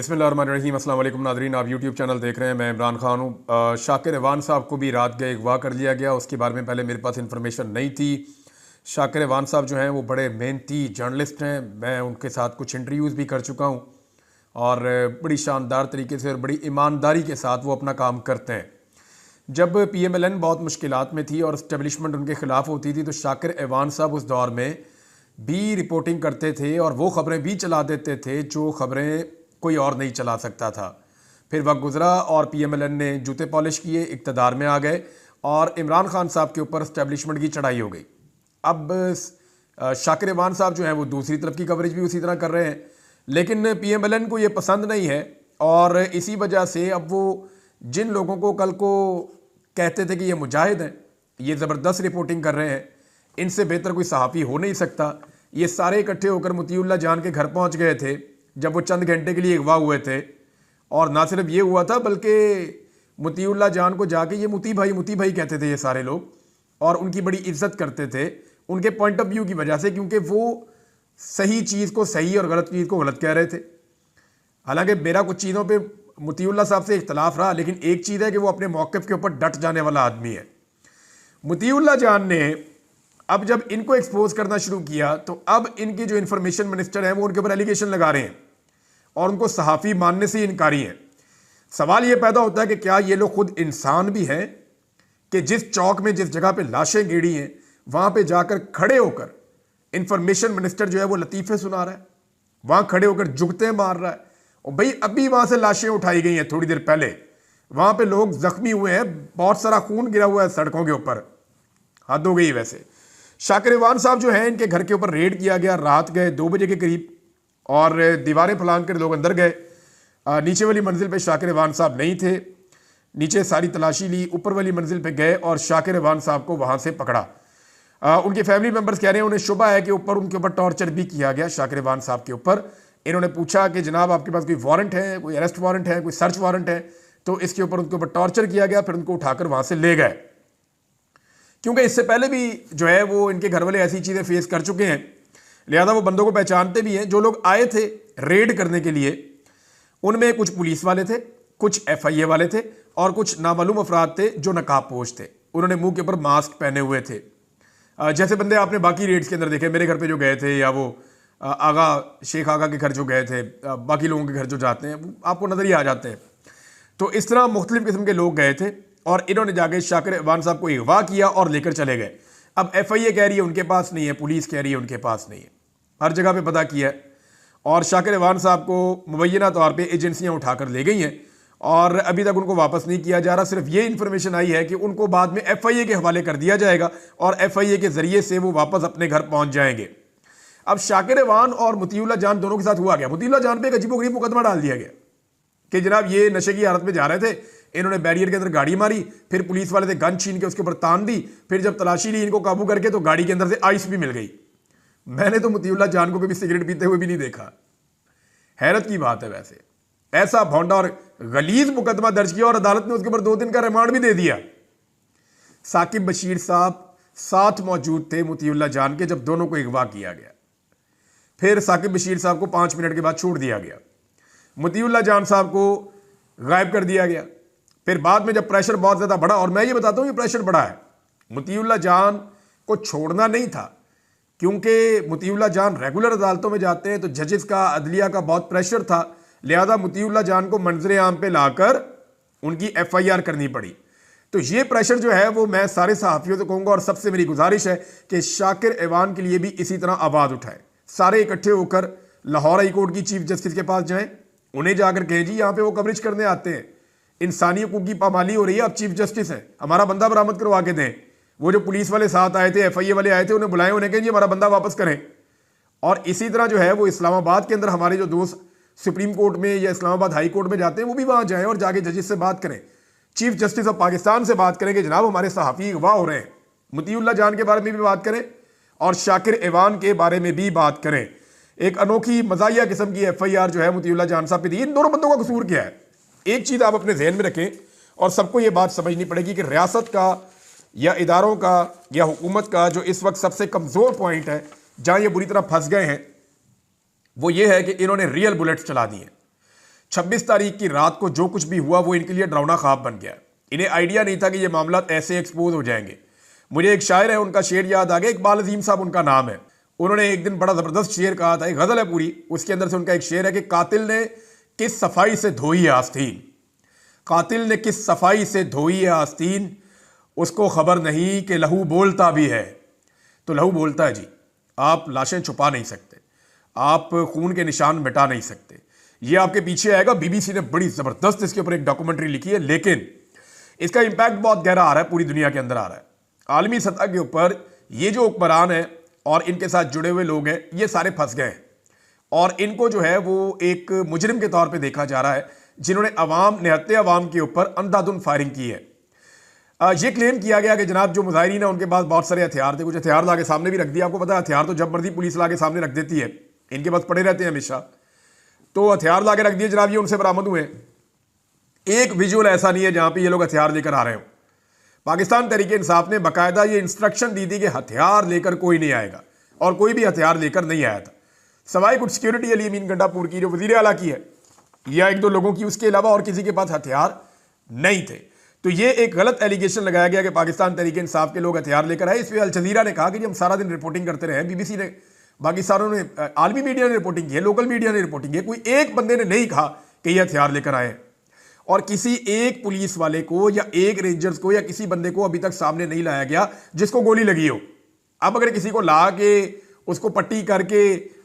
बिस्मिल्लाहिर्रहमानिर्रहीम। अस्सलाम वालेकुम नाज़रीन, आप यूट्यूब चैनल देख रहे हैं। मैं इमरान खान हूँ। शाकिर एवान साहब को भी रात गए अगवा कर लिया गया। उसके बारे में पहले मेरे पास इंफॉर्मेशन नहीं थी। शाकिर एवान साहब जो हैं वो बड़े मेहनती जर्नलिस्ट हैं। मैं उनके साथ कुछ इंटरव्यूज़ भी कर चुका हूँ और बड़ी शानदार तरीके से और बड़ी ईमानदारी के साथ वो अपना काम करते हैं। जब PMLN बहुत मुश्किलात में थी और इस्टेब्लिशमेंट उनके ख़िलाफ़ होती थी तो शाकिर एवान साहब उस दौर में भी रिपोर्टिंग करते थे और वो ख़बरें भी चला देते थे जो ख़बरें कोई और नहीं चला सकता था। फिर वक्त गुजरा और PMLN ने जूते पॉलिश किए, इक़्तिदार में आ गए और इमरान खान साहब के ऊपर इस्टेब्लिशमेंट की चढ़ाई हो गई। अब शाकिर एवान साहब जो हैं वो दूसरी तरफ की कवरेज भी उसी तरह कर रहे हैं, लेकिन PMLN को ये पसंद नहीं है और इसी वजह से अब वो जिन लोगों को कल को कहते थे कि ये मुजाहिद हैं, ये ज़बरदस्त रिपोर्टिंग कर रहे हैं, इनसे बेहतर कोई सहाफ़ी हो नहीं सकता, ये सारे इकट्ठे होकर मोतीउल्लाह जान के घर पहुंच गए थे जब वो चंद घंटे के लिए अगवा हुए थे। और ना सिर्फ ये हुआ था बल्कि मोतीउल्लाह जान को जाके ये मोती भाई कहते थे ये सारे लोग, और उनकी बड़ी इज्जत करते थे उनके पॉइंट ऑफ व्यू की वजह से, क्योंकि वो सही चीज़ को सही और गलत चीज़ को गलत कह रहे थे। हालांकि मेरा कुछ चीज़ों पे मोतीउल्लाह साहब से इख्तलाफ रहा, लेकिन एक चीज़ है कि वो अपने मौक़िफ़ के ऊपर डट जाने वाला आदमी है। मोतीउल्लाह जान ने अब जब इनको एक्सपोज करना शुरू किया तो अब इनके जो इंफॉर्मेशन मिनिस्टर हैं वो उनके ऊपर एलिगेशन लगा रहे हैं और उनको सहाफ़ी मानने से इनकारी हैं। सवाल ये पैदा होता है कि क्या ये लोग खुद इंसान भी हैं कि जिस चौक में जिस जगह पे लाशें गिरी हैं वहां पे जाकर खड़े होकर इंफॉर्मेशन मिनिस्टर जो है वो लतीफ़े सुना रहा है, वहां खड़े होकर जुगते मार रहा है। और भाई अभी वहां से लाशें उठाई गई हैं थोड़ी देर पहले, वहां पे लोग जख्मी हुए हैं, बहुत सारा खून गिरा हुआ है सड़कों के ऊपर। हद हो गई। वैसे शाकिर एवान साहब जो हैं इनके घर के ऊपर रेड किया गया, रात गए 2 बजे के करीब और दीवारें फलांग कर लोग अंदर गए। नीचे वाली मंजिल पे शाकिर एवान साहब नहीं थे, नीचे सारी तलाशी ली, ऊपर वाली मंजिल पे गए और शाकिर एवान साहब को वहां से पकड़ा। उनके फैमिली मेंबर्स कह रहे हैं उन्हें शुबा है कि ऊपर उनके ऊपर टॉर्चर भी किया गया शाकिर एवान साहब के ऊपर। इन्होंने पूछा कि जनाब आपके पास कोई वारंट है, कोई अरेस्ट वारंट है, कोई सर्च वारंट है? तो इसके ऊपर उनके ऊपर टॉर्चर किया गया, फिर उनको उठाकर वहां से ले गए, क्योंकि इससे पहले भी जो है वो इनके घर वाले ऐसी चीज़ें फेस कर चुके हैं, लिहाजा वो बंदों को पहचानते भी हैं। जो लोग आए थे रेड करने के लिए उनमें कुछ पुलिस वाले थे, कुछ FIA वाले थे और कुछ नामालूम अफराद थे जो नकाबपोश थे। उन्होंने मुंह के ऊपर मास्क पहने हुए थे, जैसे बंदे आपने बाकी रेड्स के अंदर देखे, मेरे घर पे जो गए थे या वो आगा शेख आगा के घर जो गए थे, बाकी लोगों के घर जो जाते हैं वो आपको नज़र ही आ जाते हैं। तो इस तरह मुख्तलिफ किस्म के लोग गए थे और इन्होंने जाके शाकिर एवान साहब को अगवा किया और लेकर चले गए। अब FIA कह रही है उनके पास नहीं है, पुलिस कह रही है उनके पास नहीं है, हर जगह पे पता किया है और शाकिर एवान साहब को मुबैना तौर पे एजेंसियां उठाकर ले गई हैं और अभी तक उनको वापस नहीं किया जा रहा। सिर्फ ये इन्फॉर्मेशन आई है कि उनको बाद में FIA के हवाले कर दिया जाएगा और FIA के ज़रिए से वो वापस अपने घर पहुँच जाएंगे। अब शाकिर एवान और मोतीउल्लाह जान दोनों के साथ हुआ गया, मोतीउल्लाह जान पे एक अजीबोगरीब मुकदमा डाल दिया गया कि जनाब ये नशे की हालत में जा रहे थे, इन्होंने बैरियर के अंदर गाड़ी मारी, फिर पुलिस वाले थे गन छीन के उसके ऊपर तान दी, फिर जब तलाशी ली इनको काबू करके तो गाड़ी के अंदर से आइस भी मिल गई। मैंने तो मोतीउल्लाह जान को कभी सिगरेट पीते हुए भी नहीं देखा। हैरत की बात है। वैसे ऐसा भौंडा और गलीज मुकदमा दर्ज किया और अदालत ने उसके ऊपर 2 दिन का रिमांड भी दे दिया। साकिब बशीर साहब साथ मौजूद थे मोतीउल्लाह जान के जब दोनों को अगवा किया गया, फिर साकिब बशीर साहब को 5 मिनट के बाद छोड़ दिया गया, मोतीउल्लाह जान साहब को गायब कर दिया गया। फिर बाद में जब प्रेशर बहुत ज़्यादा बढ़ा, और मैं ये बताता हूँ ये प्रेशर बढ़ा है, मोतीउल्लाह जान को छोड़ना नहीं था, क्योंकि मोतीउल्लाह जान रेगुलर अदालतों में जाते हैं तो जजेस का, अदलिया का बहुत प्रेशर था, लिहाजा मोतीउल्लाह जान को मंजर आम पे लाकर उनकी FIR करनी पड़ी। तो ये प्रेशर जो है वो मैं सारे सहाफ़ियों से कहूँगा और सबसे मेरी गुजारिश है कि शाकिर एवान के लिए भी इसी तरह आवाज़ उठाएं। सारे इकट्ठे होकर लाहौर हाई कोर्ट की चीफ जस्टिस के पास जाएं, उन्हें जाकर कहें जी यहाँ पे वो कवरेज करने आते हैं, इंसानी हकूक़ की पामाली हो रही है, आप चीफ जस्टिस हैं, हमारा बंदा बरामद करवा के दें। वो जो पुलिस वाले साथ आए थे, FIA वाले आए थे, उन्हें बुलाएं, उन्हें कहें जी हमारा बंदा वापस करें। और इसी तरह जो है वो इस्लामाबाद के अंदर हमारे जो दोस्त सुप्रीम कोर्ट में या इस्लामाबाद हाई कोर्ट में जाते हैं वो भी वहाँ जाएँ और जाके जजेस से बात करें, चीफ जस्टिस ऑफ पाकिस्तान से बात करें कि जनाब हमारे सहाफ़ी अगवा हो रहे हैं, मोतीउल्लाह जान के बारे में भी बात करें और शाकिर एवान के बारे में भी बात करें। एक अनोखी मज़ाहिया किस्म की FIR जो है मोतीउल्लाह जान साहब पे दी। इन दोनों बंदों का कसूर क्या है? एक चीज़ आप अपने जहन में रखें और सबको ये बात समझनी पड़ेगी कि रियासत का या इदारों का या हुकूमत का जो इस वक्त सबसे कमज़ोर पॉइंट है, जहाँ ये बुरी तरह फंस गए हैं, वो ये है कि इन्होंने रियल बुलेट्स चला दी हैं। 26 तारीख की रात को जो कुछ भी हुआ वो इनके लिए डरावना ख्वाब बन गया। इन्हें आइडिया नहीं था कि ये मामला ऐसे एक्सपोज हो जाएंगे। मुझे एक शायर है, उनका शेर याद आ गया, इकबाल अजीम साहब उनका नाम है। उन्होंने एक दिन बड़ा ज़बरदस्त शेर कहा था, एक गज़ल है पूरी, उसके अंदर से उनका एक शेर है कि कातिल ने किस सफाई से धोई है आस्तीन, कातिल ने किस सफाई से धोई है आस्तीन, उसको खबर नहीं कि लहू बोलता भी है। तो लहू बोलता है जी, आप लाशें छुपा नहीं सकते, आप खून के निशान मिटा नहीं सकते। ये आपके पीछे आएगा। बीबीसी ने बड़ी ज़बरदस्त इसके ऊपर एक डॉक्यूमेंट्री लिखी है, लेकिन इसका इंपैक्ट बहुत गहरा आ रहा है, पूरी दुनिया के अंदर आ रहा है। आलमी सतह के ऊपर ये जो हुक्मरान है और इनके साथ जुड़े हुए लोग हैं, ये सारे फंस गए हैं और इनको जो है वो एक मुजरिम के तौर पे देखा जा रहा है, जिन्होंने निहत्ते अवाम के ऊपर अंधाधुंध फायरिंग की है। ये क्लेम किया गया कि जनाब जो मुजाहिरीन है उनके पास बहुत सारे हथियार थे, कुछ हथियार लाके सामने भी रख दिया। आपको पता है हथियार तो जब मर्जी पुलिस लाके सामने रख देती है, इनके पास पड़े रहते हैं हमेशा। तो हथियार लाके रख दिए जनाब, ये उनसे बरामद हुए। एक विजुअल ऐसा नहीं है जहां पे ये लोग हथियार लेकर आ रहे हो। पाकिस्तान तहरीक इंसाफ ने बाकायदा ये इंस्ट्रक्शन दी थी कि हथियार लेकर कोई नहीं आएगा, और कोई भी हथियार लेकर नहीं आया था, सवाई कुछ सिक्योरिटी अली अमीन गंडापुर की जो वजीर आला की है या एक दो लोगों की, उसके अलावा और किसी के पास हथियार नहीं थे। तो ये एक गलत एलिगेशन लगाया गया कि पाकिस्तान तहरीक इंसाफ के लोग हथियार लेकर आए। इस पर अल जज़ीरा ने कहा कि जी हम सारा दिन रिपोर्टिंग करते रहे, बीबीसी ने, बाकी सारों ने, आलमी मीडिया ने रिपोर्टिंग की है, लोकल मीडिया ने रिपोर्टिंग की है, कोई एक बंदे ने नहीं कहा कि ये हथियार लेकर आए। और किसी एक पुलिस वाले को या एक रेंजर्स को या किसी बंदे को अभी तक सामने नहीं लाया गया जिसको गोली लगी हो। अब अगर किसी को ला के उसको पट्टी करके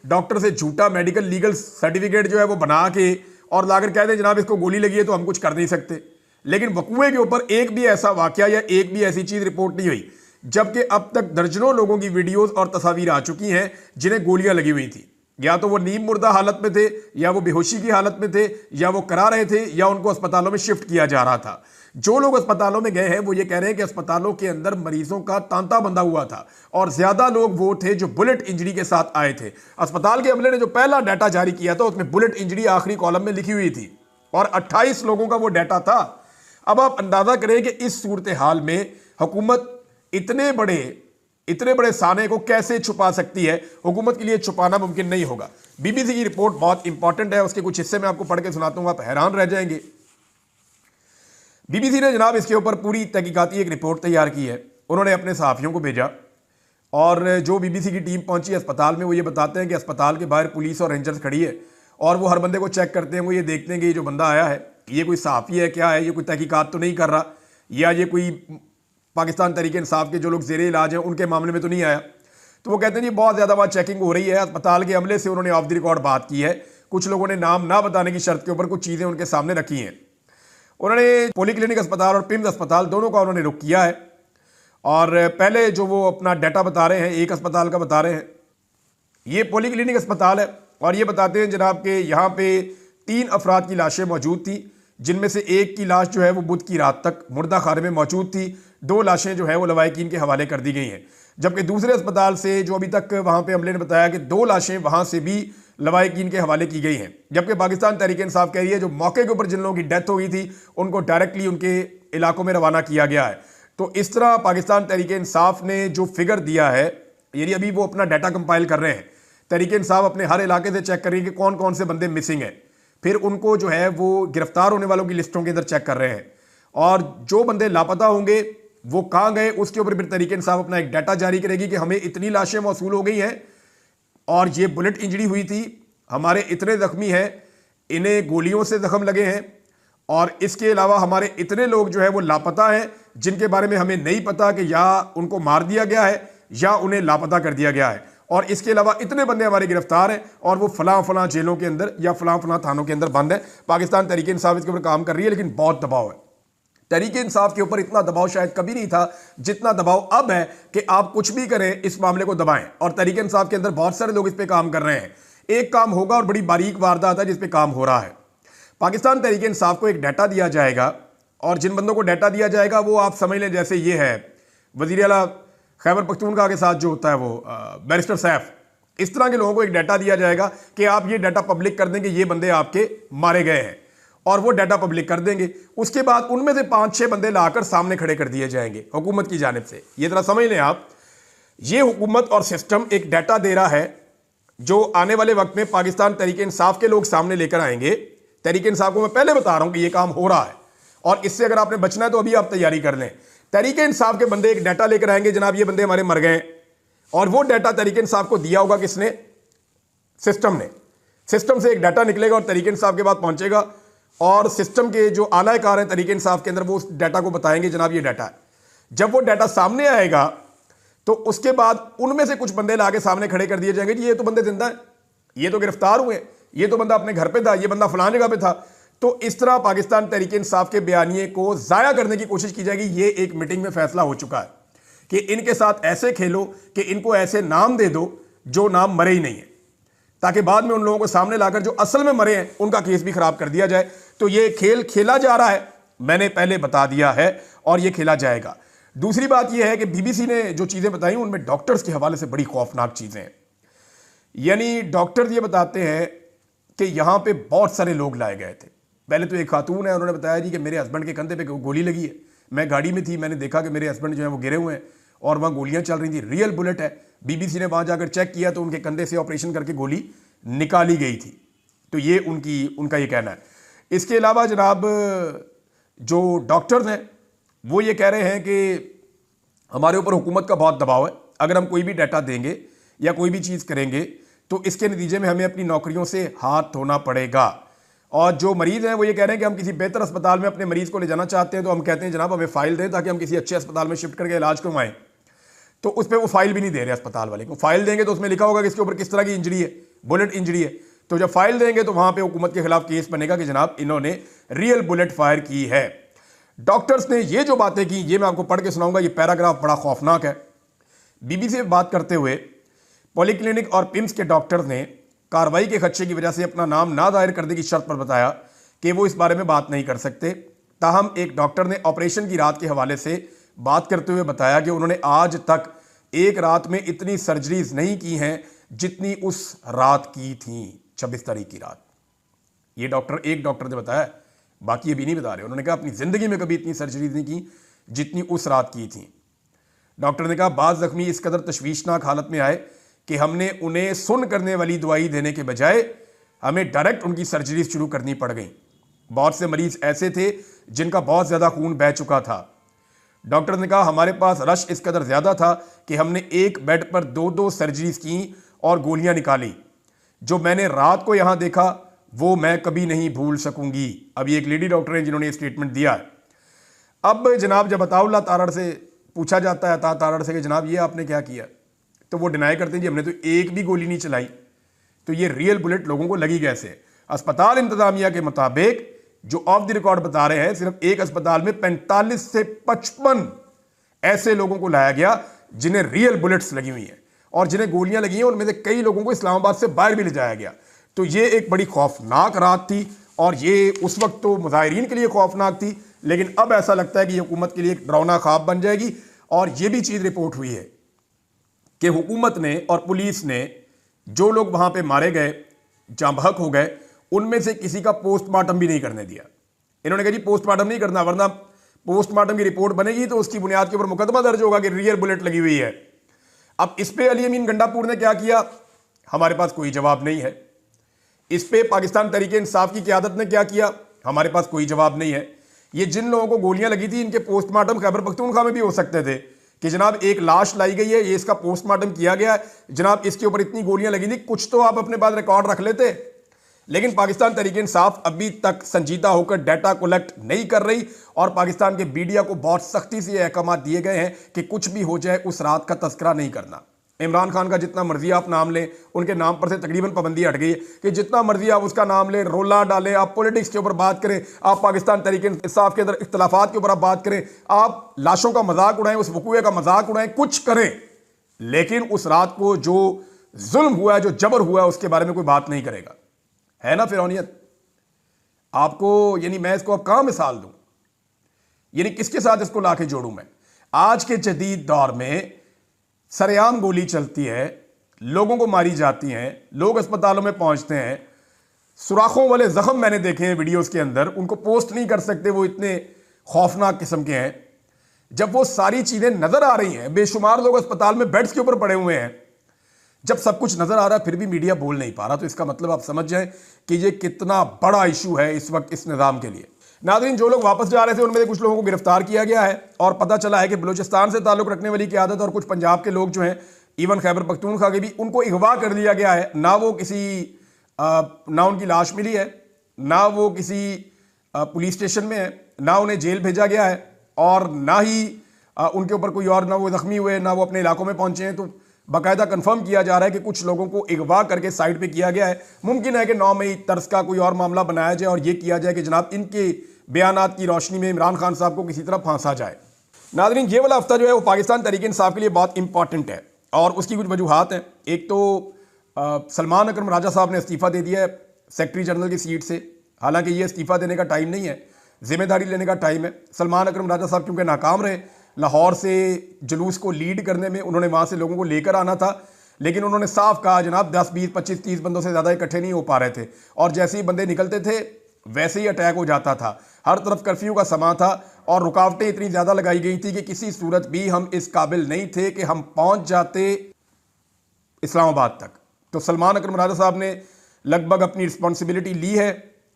डॉक्टर से झूठा मेडिकल लीगल सर्टिफिकेट जो है वो बना के और लाकर कह दें जनाब इसको गोली लगी है, तो हम कुछ कर नहीं सकते। लेकिन वकूए के ऊपर एक भी ऐसा वाकया या एक भी ऐसी चीज रिपोर्ट नहीं हुई, जबकि अब तक दर्जनों लोगों की वीडियोस और तस्वीरें आ चुकी हैं जिन्हें गोलियां लगी हुई थी। या तो वो नीम मुर्दा हालत में थे, या वो बेहोशी की हालत में थे, या वो करा रहे थे, या उनको अस्पतालों में शिफ्ट किया जा रहा था। जो लोग अस्पतालों में गए हैं वो ये कह रहे हैं कि अस्पतालों के अंदर मरीजों का तांता बंधा हुआ था, और ज्यादा लोग वो थे जो बुलेट इंजरी के साथ आए थे। अस्पताल के अमले ने जो पहला डाटा जारी किया था उसमें बुलेट इंजरी आखिरी कॉलम में लिखी हुई थी, और 28 लोगों का वो डाटा था। अब आप अंदाजा करें कि इस सूरत हाल में हुकूमत इतने बड़े साने को कैसे छुपा सकती है। हुकूमत के लिए छुपाना मुमकिन नहीं होगा। बीबीसी की रिपोर्ट बहुत इंपॉर्टेंट है, उसके कुछ हिस्से मैं आपको पढ़ के सुनाता हूं, आप हैरान रह जाएंगे। बीबीसी ने जनाब इसके ऊपर पूरी तहकीकाती एक रिपोर्ट तैयार की है। उन्होंने अपने सहाफ़ियों को भेजा, और जो बीबीसी की टीम पहुंची अस्पताल में, वो ये बताते हैं कि अस्पताल के बाहर पुलिस और रेंजर्स खड़ी है, और वो हर बंदे को चेक करते हैं। वो ये देखते हैं कि ये जो बंदा आया है ये कोई सहाफ़ी है क्या है, ये कोई तहकीकात तो नहीं कर रहा, या ये कोई पाकिस्तान तहरीक इंसाफ के जो लोग ज़ेरे इलाज हैं उनके मामले में तो नहीं आया। तो वो कहते हैं जी बहुत ज़्यादा वहाँ चेकिंग हो रही है। अस्पताल के अमले से उन्होंने ऑफ द रिकॉर्ड बात की है, कुछ लोगों ने नाम ना बताने की शर्त के ऊपर कुछ चीज़ें उनके सामने रखी हैं। उन्होंने पॉलीक्लिनिक अस्पताल और पिम्स अस्पताल दोनों का उन्होंने रुख किया है, और पहले जो वो अपना डाटा बता रहे हैं एक अस्पताल का बता रहे हैं। ये पॉलीक्लिनिक अस्पताल है, और ये बताते हैं जनाब के यहाँ पे 3 अफराद की लाशें मौजूद थी, जिनमें से एक की लाश जो है वो बुध की रात तक मुर्दा खाने में मौजूद थी। 2 लाशें जो है वो लवाहिकीन के हवाले कर दी गई हैं, जबकि दूसरे अस्पताल से जो अभी तक वहाँ पे अमले ने बताया कि 2 लाशें वहाँ से भी लवाहिकीन के हवाले की गई हैं। जबकि पाकिस्तान तहरीक इंसाफ कह रही है जो मौके के ऊपर जिन लोगों की डेथ हो गई थी उनको डायरेक्टली उनके इलाकों में रवाना किया गया है। तो इस तरह पाकिस्तान तहरीक इंसाफ ने जो फिगर दिया है, यानी अभी वो अपना डाटा कंपाइल कर रहे हैं, तहरीक इंसाफ अपने हर इलाके से चेक कर रही है कि कौन कौन से बंदे मिसिंग हैं, फिर उनको जो है वो गिरफ्तार होने वालों की लिस्टों के अंदर चेक कर रहे हैं, और जो बंदे लापता होंगे वो कहाँ गए उसके ऊपर फिर तहरीक इंसाफ अपना एक डाटा जारी करेगी कि हमें इतनी लाशें मौसूल हो गई हैं, और ये बुलेट इंजरी हुई थी, हमारे इतने जख्मी हैं, इन्हें गोलियों से जख्म लगे हैं, और इसके अलावा हमारे इतने लोग जो है वो लापता हैं जिनके बारे में हमें नहीं पता कि या उनको मार दिया गया है या उन्हें लापता कर दिया गया है, और इसके अलावा इतने बंदे हमारे गिरफ्तार हैं और वो फलां जेलों के अंदर या फलां थानों के अंदर बंद है। पाकिस्तान तहरीक इंसाफ इसके ऊपर काम कर रही है, लेकिन बहुत दबाव है। तहरीक इंसाफ के ऊपर इतना दबाव शायद कभी नहीं था जितना दबाव अब है कि आप कुछ भी करें इस मामले को दबाएं, और तहरीक इंसाफ के अंदर बहुत सारे लोग इस पर काम कर रहे हैं। एक काम होगा और बड़ी बारीक वारदात है जिस पे काम हो रहा है। पाकिस्तान तहरीक इंसाफ को एक डाटा दिया जाएगा, और जिन बंदों को डाटा दिया जाएगा वो आप समझ लें जैसे ये है वज़ीर आला खैबर पख्तूनख्वा के साथ जो होता है वो बैरिस्टर सैफ, इस तरह के लोगों को एक डाटा दिया जाएगा कि आप ये डाटा पब्लिक कर देंगे, ये बंदे आपके मारे गए हैं, और वो डाटा पब्लिक कर देंगे। उसके बाद उनमें से 5-6 बंदे लाकर सामने खड़े कर दिए जाएंगे हुकूमत की जानिब से। ये तरह समझ लें आप, ये हुकूमत और सिस्टम एक डाटा दे रहा है जो आने वाले वक्त में पाकिस्तान तहरीक इंसाफ के लोग सामने लेकर आएंगे, तहरीक इंसाफ को मैं पहले बता रहा हूं कि यह काम हो रहा है, और इससे अगर आपने बचना है तो अभी आप तैयारी कर लें। तहरीक इंसाफ के बंदे एक डाटा लेकर आएंगे, जनाब ये बंदे हमारे मर गए, और वो डाटा तहरीक इंसाफ को दिया होगा किसने? सिस्टम ने। सिस्टम से एक डाटा निकलेगा और तहरीक इंसाफ के पास पहुंचेगा, और सिस्टम के जो आलाकार हैं तहरीक इंसाफ के अंदर वो उस डाटा को बताएंगे जनाब ये डाटा है। जब वो डाटा सामने आएगा तो उसके बाद उनमें से कुछ बंदे लाके सामने खड़े कर दिए जाएंगे कि ये तो बंदे जिंदा हैं, ये तो गिरफ्तार हुए, ये तो बंदा अपने घर पे था, ये बंदा फलां जगह पे था। तो इस तरह पाकिस्तान तहरीक इंसाफ के बयानिए को जाया करने की कोशिश की जाएगी। ये एक मीटिंग में फैसला हो चुका है कि इनके साथ ऐसे खेलो कि इनको ऐसे नाम दे दो जो नाम मरे ही नहीं है, ताकि बाद में उन लोगों को सामने लाकर जो असल में मरे हैं उनका केस भी खराब कर दिया जाए। तो ये खेल खेला जा रहा है, मैंने पहले बता दिया है, और ये खेला जाएगा। दूसरी बात यह है कि बीबीसी ने जो चीजें बताई उनमें डॉक्टर्स के हवाले से बड़ी खौफनाक चीजें हैं। यानी डॉक्टर्स ये बताते हैं कि यहां पे बहुत सारे लोग लाए गए थे। पहले तो एक खातून है, उन्होंने बताया जी कि मेरे हस्बैंड के कंधे पे गोली लगी है, मैं गाड़ी में थी, मैंने देखा कि मेरे हस्बैंड जो है वो गिरे हुए हैं और वहां गोलियां चल रही थी, रियल बुलेट है। बीबीसी ने वहां जाकर चेक किया तो उनके कंधे से ऑपरेशन करके गोली निकाली गई थी। तो ये उनका ये कहना है। इसके अलावा जनाब जो डॉक्टर्स हैं वो ये कह रहे हैं कि हमारे ऊपर हुकूमत का बहुत दबाव है, अगर हम कोई भी डाटा देंगे या कोई भी चीज़ करेंगे तो इसके नतीजे में हमें अपनी नौकरियों से हाथ धोना पड़ेगा। और जो मरीज़ हैं वो ये कह रहे हैं कि हम किसी बेहतर अस्पताल में अपने मरीज़ को ले जाना चाहते हैं, तो हम कहते हैं जनाब हमें फ़ाइल दें ताकि हम किसी अच्छे अस्पताल में शिफ्ट करके इलाज करवाएं। तो उस पर वो फाइल भी नहीं दे रहे अस्पताल वाले को। फाइल देंगे तो उसमें लिखा होगा कि इसके ऊपर किस तरह की इंजरी है, बुलेट इंजरी है। तो जब फाइल देंगे तो वहां पे हुकूमत के खिलाफ केस बनेगा कि जनाब इन्होंने रियल बुलेट फायर की है। डॉक्टर्स ने ये जो बातें की ये मैं आपको पढ़ के सुनाऊंगा, ये पैराग्राफ बड़ा खौफनाक है। बीबीसी में बात करते हुए पॉलीक्लिनिक और पिम्स के डॉक्टर्स ने कार्रवाई के खदशे की वजह से अपना नाम ना दायर करने की शर्त पर बताया कि वो इस बारे में बात नहीं कर सकते। ताहम एक डॉक्टर ने ऑपरेशन की रात के हवाले से बात करते हुए बताया कि उन्होंने आज तक एक रात में इतनी सर्जरीज नहीं की हैं जितनी उस रात की थी, 26 तारीख की रात। ये एक डॉक्टर ने बताया, बाकी ये भी नहीं बता रहे। उन्होंने कहा अपनी जिंदगी में कभी इतनी सर्जरीज नहीं की जितनी उस रात की थी। डॉक्टर ने कहा बाज जख्मी इस कदर तशवीशनाक हालत में आए कि हमने उन्हें सुन करने वाली दवाई देने के बजाय हमें डायरेक्ट उनकी सर्जरीज शुरू करनी पड़ गई। बहुत से मरीज ऐसे थे जिनका बहुत ज्यादा खून बह चुका था। डॉक्टर ने कहा हमारे पास रश इस कदर ज्यादा था कि हमने एक बेड पर 2-2 सर्जरीज की और गोलियां निकाली। जो मैंने रात को यहां देखा वो मैं कभी नहीं भूल सकूंगी। अब ये एक लेडी डॉक्टर है जिन्होंने ये स्टेटमेंट दिया है। अब जनाब जब अताउल्लाह तारड़ से पूछा जाता है, तारड़ से कि जनाब ये आपने क्या किया, तो वो डिनाई करते हैं जी हमने तो एक भी गोली नहीं चलाई। तो ये रियल बुलेट लोगों को लगी कैसे? अस्पताल इंतजामिया के मुताबिक जो ऑफ द रिकॉर्ड बता रहे हैं, सिर्फ एक अस्पताल में 45 से 55 ऐसे लोगों को लाया गया जिन्हें रियल बुलेट्स लगी हुई हैं, और जिन्हें गोलियां लगी हैं उनमें से कई लोगों को इस्लामाबाद से बाहर भी ले जाया गया। तो ये एक बड़ी खौफनाक रात थी, और ये उस वक्त तो मुजाहिरीन के लिए खौफनाक थी, लेकिन अब ऐसा लगता है कि हुकूमत के लिए एक डरावना ख्वाब बन जाएगी। और ये भी चीज रिपोर्ट हुई है कि हुकूमत ने और पुलिस ने जो लोग वहां पे मारे गए, जाँ बहक हो गए, उनमें से किसी का पोस्टमार्टम भी नहीं करने दिया। इन्होंने कहा जी पोस्टमार्टम नहीं करना, वरना पोस्टमार्टम की रिपोर्ट बनेगी तो उसकी बुनियाद के ऊपर मुकदमा दर्ज होगा कि रियल बुलेट लगी हुई है। अब इस पे अली अमीन गंडापुर ने क्या किया, हमारे पास कोई जवाब नहीं है। इस पे पाकिस्तान तहरीक इंसाफ की क़यादत ने क्या किया, हमारे पास कोई जवाब नहीं है। ये जिन लोगों को गोलियां लगी थी इनके पोस्टमार्टम खैबर पख्तूनख्वा में भी हो सकते थे कि जनाब एक लाश लाई गई है, ये इसका पोस्टमार्टम किया गया है, जनाब इसके ऊपर इतनी गोलियां लगी थी, कुछ तो आप अपने पास रिकॉर्ड रख लेते। लेकिन पाकिस्तान तहरीक इंसाफ अभी तक संजीदा होकर डाटा कलेक्ट नहीं कर रही, और पाकिस्तान के मीडिया को बहुत सख्ती से अहकाम दिए गए हैं कि कुछ भी हो जाए उस रात का तस्करा नहीं करना। इमरान खान का जितना मर्जी आप नाम लें, उनके नाम पर से तकरीबन पाबंदी हट गई है कि जितना मर्जी आप उसका नाम लें, रोला डालें, आप पॉलिटिक्स के ऊपर बात करें, आप पाकिस्तान तहरीक इंसाफ के अंदर इख्तलाफात के ऊपर आप बात करें, आप लाशों का मजाक उड़ाएं, उस वकूए का मजाक उड़ाएं, कुछ करें, लेकिन उस रात को जो जुल्म हुआ है, जो जबर हुआ है, उसके बारे में कोई बात नहीं करेगा। है ना फिरौनियत आपको? यानी मैं इसको अब कहां मिसाल दूं, यानी किसके साथ इसको लाके जोड़ूं मैं? आज के जदीद दौर में सरेआम गोली चलती है, लोगों को मारी जाती हैं, लोग अस्पतालों में पहुंचते हैं, सुराखों वाले जख्म मैंने देखे हैं वीडियोस के अंदर, उनको पोस्ट नहीं कर सकते, वो इतने खौफनाक किस्म के हैं। जब वो सारी चीजें नजर आ रही हैं, बेशुमार लोग अस्पताल में बेड्स के ऊपर पड़े हुए हैं, जब सब कुछ नजर आ रहा है फिर भी मीडिया बोल नहीं पा रहा, तो इसका मतलब आप समझ जाएं कि ये कितना बड़ा इशू है इस वक्त इस निज़ाम के लिए। नाज़रीन, जो लोग वापस जा रहे थे उनमें से कुछ लोगों को गिरफ्तार किया गया है और पता चला है कि बलूचिस्तान से ताल्लुक रखने वाली क़यादत और कुछ पंजाब के लोग जो हैं, इवन खैबर पख्तूनख्वा के भी, उनको अगवा कर लिया गया है। ना वो किसी ना उनकी लाश मिली है, ना वो किसी पुलिस स्टेशन में है, ना उन्हें जेल भेजा गया है और ना ही उनके ऊपर कोई और, ना वो जख्मी हुए, ना वो अपने इलाकों में पहुंचे हैं। तो बाकायदा कंफर्म किया जा रहा है कि कुछ लोगों को अगवा करके साइड पे किया गया है। मुमकिन है कि 9 मई तर्ज का कोई और मामला बनाया जाए और ये किया जाए कि जनाब इनके बयानात की रोशनी में इमरान खान साहब को किसी तरह फांसा जाए। नाज़रीन, ये वाला हफ्ता जो है वो पाकिस्तान तहरीक इंसाफ के लिए बहुत इंपॉर्टेंट है और उसकी कुछ वजूहात हैं। एक तो सलमान अकरम राजा साहब ने इस्तीफ़ा दे दिया है सेक्रेटरी जनरल की सीट से। हालांकि ये इस्तीफ़ा देने का टाइम नहीं है, जिम्मेदारी लेने का टाइम है। सलमान अकरम राजा साहब क्योंकि नाकाम रहे, लाहौर से जुलूस को लीड करने में, उन्होंने वहाँ से लोगों को लेकर आना था, लेकिन उन्होंने साफ कहा जनाब 10, 20, 25, 30 बंदों से ज़्यादा इकट्ठे नहीं हो पा रहे थे और जैसे ही बंदे निकलते थे वैसे ही अटैक हो जाता था। हर तरफ कर्फ्यू का समा था और रुकावटें इतनी ज़्यादा लगाई गई थी कि किसी सूरत भी हम इस काबिल नहीं थे कि हम पहुँच जाते इस्लामाबाद तक। तो सलमान अकरम राजा साहब ने लगभग अपनी रिस्पॉन्सिबिलिटी ली है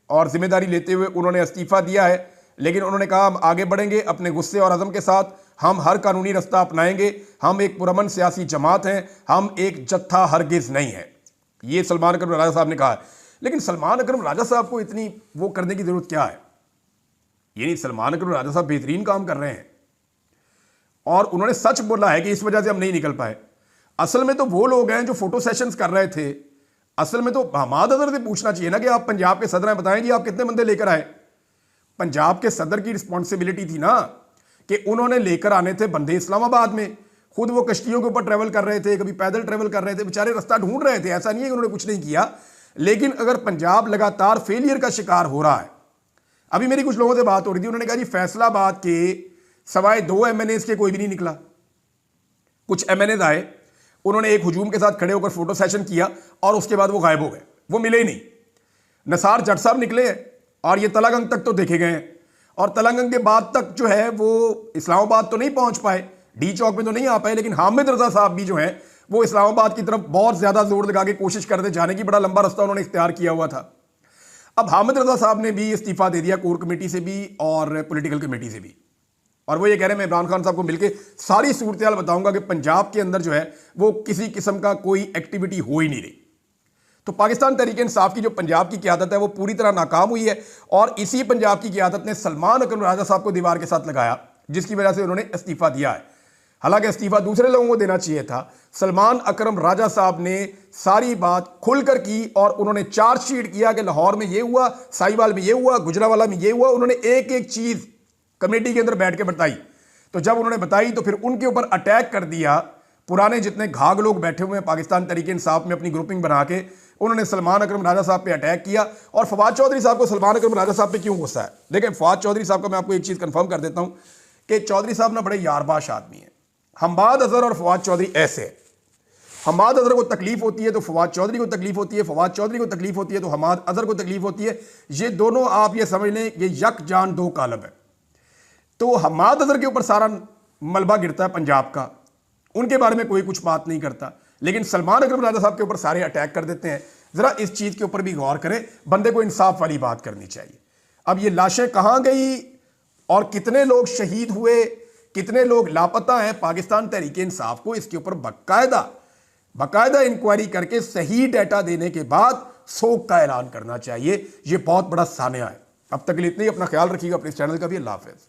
और जिम्मेदारी लेते हुए उन्होंने इस्तीफ़ा दिया है, लेकिन उन्होंने कहा हम आगे बढ़ेंगे अपने गुस्से और अज़म के साथ, हम हर कानूनी रास्ता अपनाएंगे, हम एक पुरअमन सियासी जमात हैं, हम एक जत्था हरगिज़ नहीं है। ये सलमान अकरम राजा साहब ने कहा है। लेकिन सलमान अकरम राजा साहब को इतनी वो करने की ज़रूरत क्या है? यानी सलमान अकरम राजा साहब बेहतरीन काम कर रहे हैं और उन्होंने सच बोला है कि इस वजह से हम नहीं निकल पाए। असल में तो वो लोग हैं जो फोटो सेशंस कर रहे थे। असल में तो हमाद अजहर से पूछना चाहिए ना कि आप पंजाब के सदर हैं, बताएं जी आप कितने बंदे लेकर आए। पंजाब के सदर की रिस्पॉन्सिबिलिटी थी ना कि उन्होंने लेकर आने थे बंदे इस्लामाबाद में। खुद वो कश्तियों के ऊपर ट्रेवल कर रहे थे, कभी पैदल ट्रेवल कर रहे थे, बेचारे रास्ता ढूंढ रहे थे। ऐसा नहीं है कि उन्होंने कुछ नहीं किया। लेकिन अगर पंजाब लगातार फेलियर का शिकार हो रहा है, अभी मेरी कुछ लोगों से बात हो रही थी, उन्होंने कहा जी फैसलाबाद के सवाए 2 MNAs के कोई भी नहीं निकला। कुछ MNAs आए, उन्होंने एक हुजूम के साथ खड़े होकर फोटो सेशन किया और उसके बाद वो गायब हो गए, वो मिले ही नहीं। नसार जट साहब निकले हैं और ये तलागंग तक तो देखे गए हैं और तलागंग के बाद तक जो है वो इस्लामाबाद तो नहीं पहुंच पाए, डी चौक में तो नहीं आ पाए। लेकिन हामिद रजा साहब भी जो हैं वो इस्लामाबाद की तरफ बहुत ज़्यादा जोर लगा के कोशिश करते जाने की, बड़ा लंबा रास्ता उन्होंने इख्तियार किया हुआ था। अब हामिद रजा साहब ने भी इस्तीफ़ा दे दिया कोर कमेटी से भी और पॉलिटिकल कमेटी से भी, और वो ये कह रहे हैं मैं इमरान खान साहब को मिलकर सारी सूरत हाल बताऊंगा कि पंजाब के अंदर जो है वो किसी किस्म का कोई एक्टिविटी हो ही नहीं रही। तो पाकिस्तान तहरीक इंसाफ की जो पंजाब की क़यादत है वो पूरी तरह नाकाम हुई है और इसी पंजाब की क़यादत ने सलमान अकरम राजा साहब को दीवार के साथ लगाया, जिसकी वजह से उन्होंने इस्तीफ़ा दिया है। हालांकि इस्तीफ़ा दूसरे लोगों को देना चाहिए था। सलमान अकरम राजा साहब ने सारी बात खुलकर की और उन्होंने चार्जशीट किया कि लाहौर में ये हुआ, साहिवाल में ये हुआ, गुजरावाला में ये हुआ। उन्होंने एक एक चीज़ कमेटी के अंदर बैठ के बताई। तो जब उन्होंने बताई तो फिर उनके ऊपर अटैक कर दिया। पुराने जितने घाघ लोग बैठे हुए हैं पाकिस्तान तहरीक इंसाफ में अपनी ग्रुपिंग बना के, उन्होंने सलमान अकरम राजा साहब पे अटैक किया। और फवाद चौधरी साहब को सलमान अकरम राजा साहब पे क्यों गुस्सा है? देखिए फवाद चौधरी साहब का मैं आपको एक चीज़ कंफर्म कर देता हूँ कि चौधरी साहब ना बड़े यारबाश आदमी हैं। हमाद अजहर और फवाद चौधरी ऐसे है, हमाद अजहर को तकलीफ होती है तो फवाद चौधरी को तकलीफ होती है, फवाद चौधरी को तकलीफ होती है तो हमाद अजहर को तकलीफ होती है। ये दोनों आप ये समझ लें ये यक जान दो कालब है। तो हमाद अजहर के ऊपर सारा मलबा गिरता है पंजाब का, उनके बारे में कोई कुछ बात नहीं करता, लेकिन सलमान अकरम राजा साहब के ऊपर सारे अटैक कर देते हैं। जरा इस चीज के ऊपर भी गौर करें, बंदे को इंसाफ वाली बात करनी चाहिए। अब ये लाशें कहां गई और कितने लोग शहीद हुए, कितने लोग लापता हैं, पाकिस्तान तहरीक इंसाफ को इसके ऊपर बाकायदा इंक्वायरी करके सही डाटा देने के बाद सोग का ऐलान करना चाहिए। यह बहुत बड़ा सानिया है। अब तक के लिए इतना ही, अपना ख्याल रखिएगा, अपने इस चैनल का भी। अल्लाह हाफिज़।